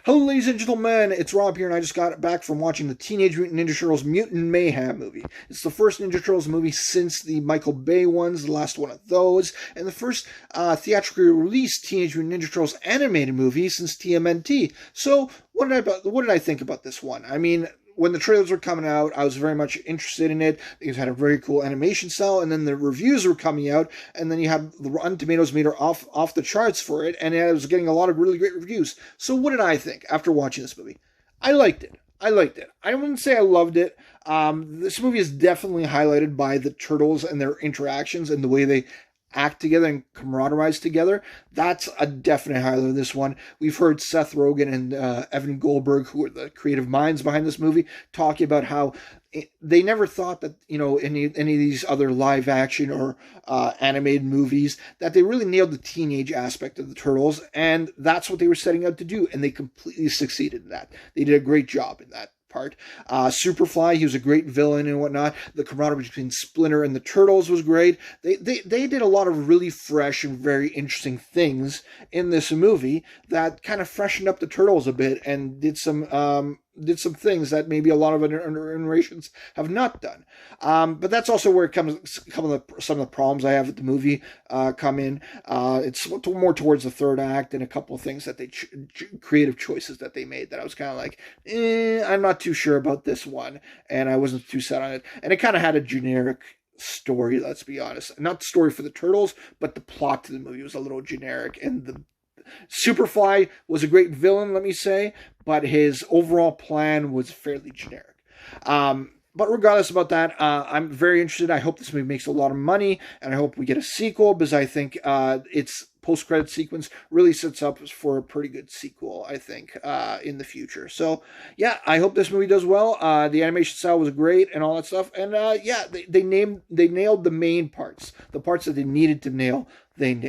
Hello, ladies and gentlemen, it's Rob here, and I just got back from watching the Teenage Mutant Ninja Turtles Mutant Mayhem movie. It's the first Ninja Turtles movie since the Michael Bay ones, the last one of those, and the first theatrically released Teenage Mutant Ninja Turtles animated movie since TMNT. So, what did I think about this one? I mean, when the trailers were coming out, I was very much interested in it. It had a very cool animation style, and then the reviews were coming out, and then you had the Rotten Tomatoes meter off the charts for it, and it was getting a lot of really great reviews. So what did I think after watching this movie? I liked it. I wouldn't say I loved it. This movie is definitely highlighted by the Turtles and their interactions and the way they act together and camaraderie together. That's a definite highlight of this one. We've heard Seth Rogen and Evan Goldberg, who are the creative minds behind this movie, talking about how they never thought that, any of these other live action or animated movies, that they really nailed the teenage aspect of the Turtles, and that's what they were setting out to do, and they completely succeeded in that. They did a great job in that part. Superfly, he was a great villain and whatnot. The camaraderie between Splinter and the Turtles was great. They did a lot of really fresh and very interesting things in this movie that kind of freshened up the Turtles a bit and did some things that maybe a lot of other generations have not done. But that's also where some of the problems I have with the movie come in. It's more towards the third act and a couple of things that creative choices that they made that I was kind of like, I'm not too sure about this one, and I wasn't too set on it. And it kind of had a generic story, let's be honest. Not the story for the Turtles, but the plot to the movie was a little generic, and the Superfly was a great villain, let me say, but his overall plan was fairly generic. But regardless about that, I'm very interested. I hope this movie makes a lot of money, and I hope we get a sequel, because I think its post-credit sequence really sets up for a pretty good sequel, I think, in the future. So, yeah, I hope this movie does well. The animation style was great and all that stuff. And, yeah, they nailed the main parts. The parts that they needed to nail, they nailed.